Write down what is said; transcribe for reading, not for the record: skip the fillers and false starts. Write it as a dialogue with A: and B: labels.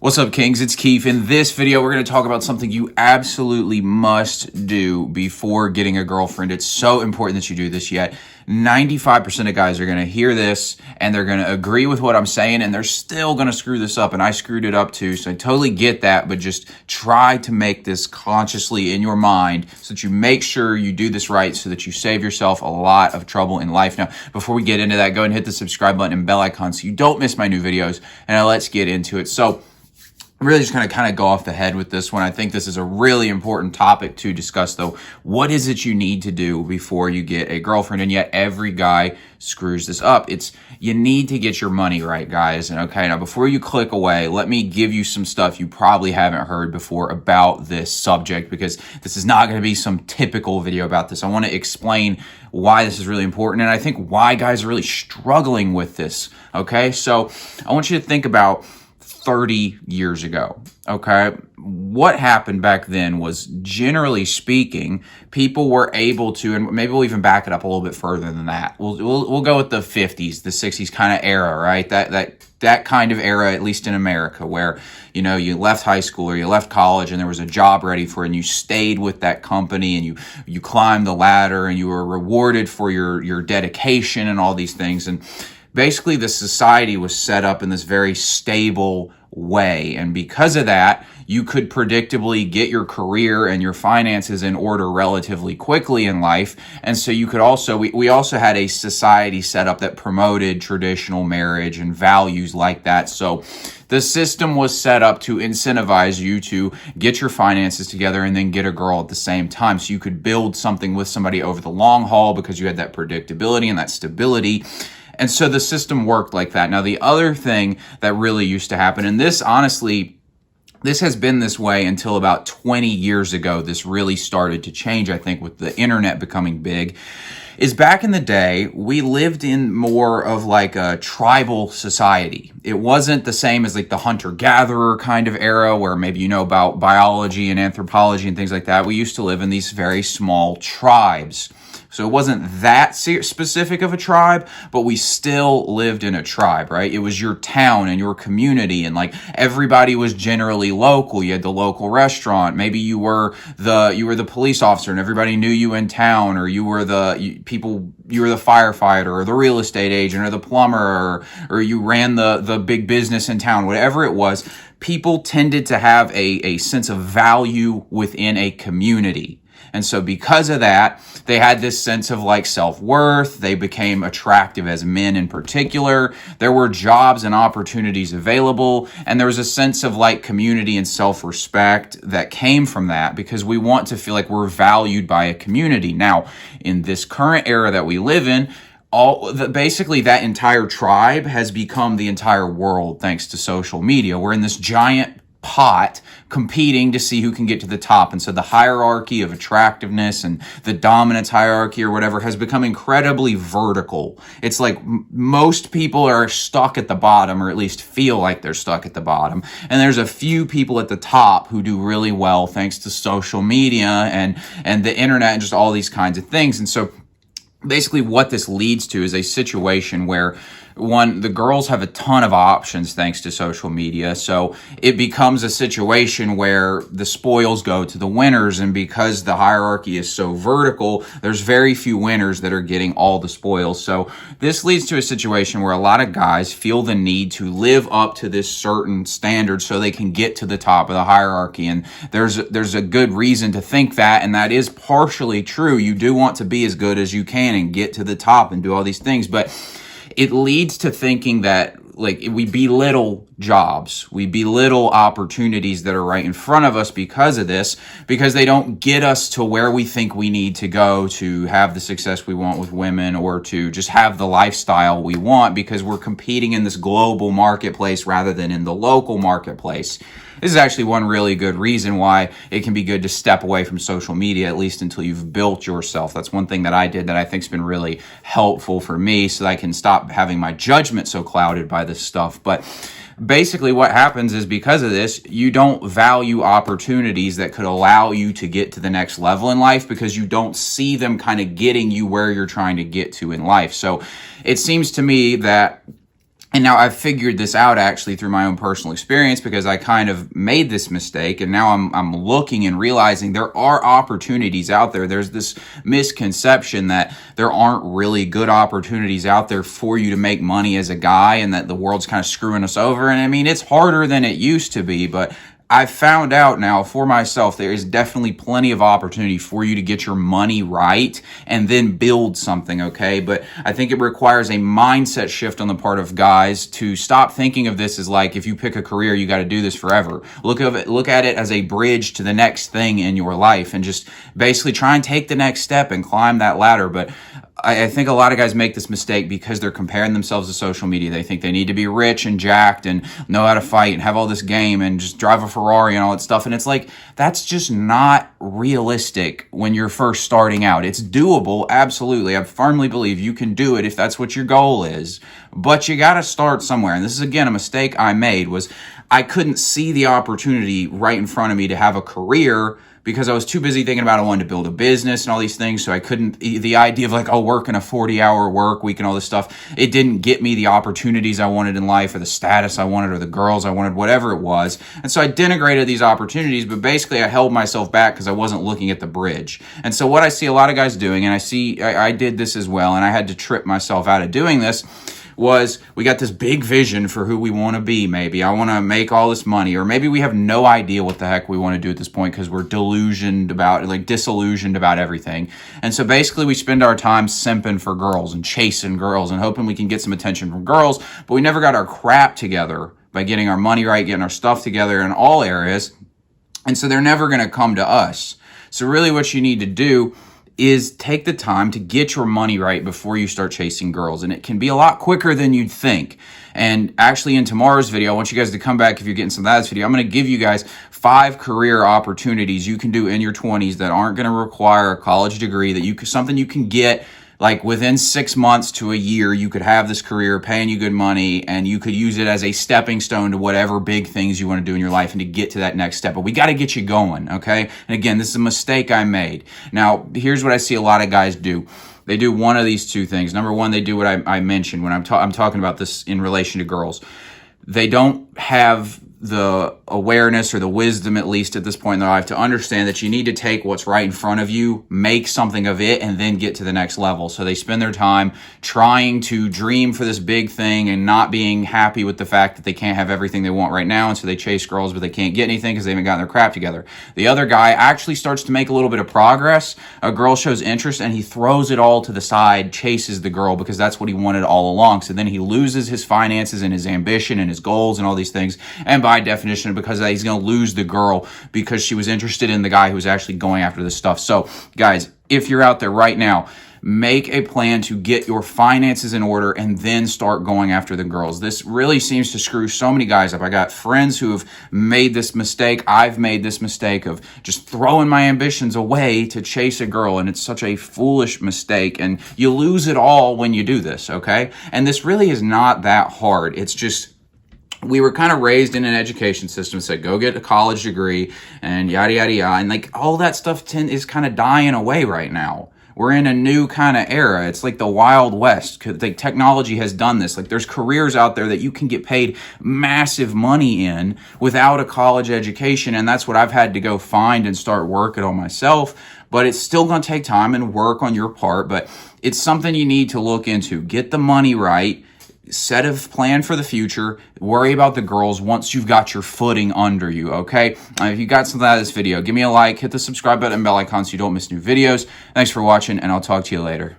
A: What's up, Kings? It's Keefe. In this video, we're going to talk about something you absolutely must do before getting a girlfriend. It's so important that you do this. Yet 95% of guys are going to hear this and they're going to agree with what I'm saying, and they're still going to screw this up. And I screwed it up too, so I totally get that. But just try to make this consciously in your mind so that you make sure you do this right, so that you save yourself a lot of trouble in life. Now, before we get into that, go ahead and hit the subscribe button and bell icon so you don't miss my new videos. And now let's get into it. So I'm really just going to kind of go off the head with this one. I think this is a really important topic to discuss, though. What is it you need to do before you get a girlfriend? And yet every guy screws this up. You need to get your money right, guys. And okay, now before you click away, let me give you some stuff you probably haven't heard before about this subject, because this is not going to be some typical video about this. I want to explain why this is really important, and I think why guys are really struggling with this. Okay, so I want you to think about 30 years ago, okay? What happened back then was, generally speaking, people were able to, and maybe we'll even back it up a little bit further than that. We'll go with the 50s, the 60s kind of era, right? That kind of era, at least in America, where, you know, you left high school or you left college and there was a job ready for you, and you stayed with that company, and you climbed the ladder and you were rewarded for your dedication and all these things. And basically, the society was set up in this very stable way. And because of that, you could predictably get your career and your finances in order relatively quickly in life. And so you could also, we also had a society set up that promoted traditional marriage and values like that. So the system was set up to incentivize you to get your finances together and then get a girl at the same time. So you could build something with somebody over the long haul because you had that predictability and that stability. And so the system worked like that. Now, the other thing that really used to happen, and this honestly, this has been this way until about 20 years ago. This really started to change, I think, with the internet becoming big, is back in the day, we lived in more of like a tribal society. It wasn't the same as like the hunter-gatherer kind of era where maybe you know about biology and anthropology and things like that. We used to live in these very small tribes. So it wasn't that specific of a tribe, but we still lived in a tribe, right? It was your town and your community, and like everybody was generally local. You had the local restaurant. Maybe you were the police officer and everybody knew you in town, or you were the firefighter or the real estate agent or the plumber, or you ran the big business in town. Whatever it was, people tended to have a sense of value within a community. And so because of that, they had this sense of like self-worth. They became attractive as men in particular. There were jobs and opportunities available. And there was a sense of like community and self-respect that came from that, because we want to feel like we're valued by a community. Now, in this current era that we live in, basically that entire tribe has become the entire world thanks to social media. We're in this giant pot competing to see who can get to the top. And so the hierarchy of attractiveness and the dominance hierarchy or whatever has become incredibly vertical. It's like most people are stuck at the bottom, or at least feel like they're stuck at the bottom. And there's a few people at the top who do really well thanks to social media and the internet and just all these kinds of things. And so basically what this leads to is a situation where, one, the girls have a ton of options thanks to social media. So it becomes a situation where the spoils go to the winners. And because the hierarchy is so vertical, there's very few winners that are getting all the spoils. So this leads to a situation where a lot of guys feel the need to live up to this certain standard so they can get to the top of the hierarchy. And there's a good reason to think that, and that is partially true. You do want to be as good as you can and get to the top and do all these things, but it leads to thinking that like we belittle jobs, we belittle opportunities that are right in front of us because of this, because they don't get us to where we think we need to go to have the success we want with women, or to just have the lifestyle we want, because we're competing in this global marketplace rather than in the local marketplace. This is actually one really good reason why it can be good to step away from social media, at least until you've built yourself. That's one thing that I did that I think's been really helpful for me, so that I can stop having my judgment so clouded by this stuff. But basically what happens is, because of this, you don't value opportunities that could allow you to get to the next level in life, because you don't see them kind of getting you where you're trying to get to in life. So it seems to me that And now I've figured this out actually through my own personal experience, because I kind of made this mistake, and now I'm looking and realizing there are opportunities out there. There's this misconception that there aren't really good opportunities out there for you to make money as a guy, and that the world's kind of screwing us over. And I mean, it's harder than it used to be, but I've found out now for myself, there is definitely plenty of opportunity for you to get your money right and then build something, okay? But I think it requires a mindset shift on the part of guys to stop thinking of this as like, if you pick a career, you got to do this forever. Look at it as a bridge to the next thing in your life, and just basically try and take the next step and climb that ladder. But I think a lot of guys make this mistake because they're comparing themselves to social media. They think they need to be rich and jacked and know how to fight and have all this game and just drive a Ferrari and all that stuff. And it's like, that's just not realistic when you're first starting out. It's doable, absolutely. I firmly believe you can do it if that's what your goal is. But you got to start somewhere. And this is, again, a mistake I made, was I couldn't see the opportunity right in front of me to have a career, because I was too busy thinking about I wanted to build a business and all these things. So I couldn't, the idea of like, oh, working a 40-hour work week and all this stuff, it didn't get me the opportunities I wanted in life, or the status I wanted, or the girls I wanted, whatever it was. And so I denigrated these opportunities, but basically I held myself back because I wasn't looking at the bridge. And so what I see a lot of guys doing, and I did this as well, and I had to trip myself out of doing this, was we got this big vision for who we want to be. Maybe I want to make all this money, or maybe we have no idea what the heck we want to do at this point because we're disillusioned about everything. And so basically we spend our time simping for girls and chasing girls and hoping we can get some attention from girls, but we never got our crap together by getting our money right, getting our stuff together in all areas. And so they're never going to come to us. So really what you need to do is take the time to get your money right before you start chasing girls. And it can be a lot quicker than you'd think. And actually in tomorrow's video, I want you guys to come back if you're getting some of that video. I'm going to give you guys 5 career opportunities you can do in your 20s that aren't going to require a college degree, that something you can get like within 6 months to a year. You could have this career paying you good money, and you could use it as a stepping stone to whatever big things you want to do in your life and to get to that next step. But we got to get you going, okay? And again, this is a mistake I made. Now, here's what I see a lot of guys do. They do one of these two things. Number one, they do what I mentioned when I'm talking about this in relation to girls. They don't have the awareness, or the wisdom, at least at this point in their life, to understand that you need to take what's right in front of you, make something of it, and then get to the next level. So they spend their time trying to dream for this big thing and not being happy with the fact that they can't have everything they want right now. And so they chase girls, but they can't get anything because they haven't gotten their crap together. The other guy actually starts to make a little bit of progress. A girl shows interest and he throws it all to the side, chases the girl because that's what he wanted all along. So then he loses his finances and his ambition and his goals and all these things. And by definition, because he's going to lose the girl because she was interested in the guy who was actually going after this stuff. So guys, if you're out there right now, make a plan to get your finances in order and then start going after the girls. This really seems to screw so many guys up. I got friends who have made this mistake. I've made this mistake of just throwing my ambitions away to chase a girl, and it's such a foolish mistake, and you lose it all when you do this, okay? And this really is not that hard. It's just, we were kind of raised in an education system that said, go get a college degree and yada, yada, yada. And like all that stuff is kind of dying away right now. We're in a new kind of era. It's like the Wild West. Like technology has done this. Like there's careers out there that you can get paid massive money in without a college education. And that's what I've had to go find and start working on myself. But it's still going to take time and work on your part. But it's something you need to look into. Get the money right. Set a plan for the future. Worry about the girls once you've got your footing under you, okay? If you got something out of this video, give me a like, hit the subscribe button and bell icon so you don't miss new videos. Thanks for watching, and I'll talk to you later.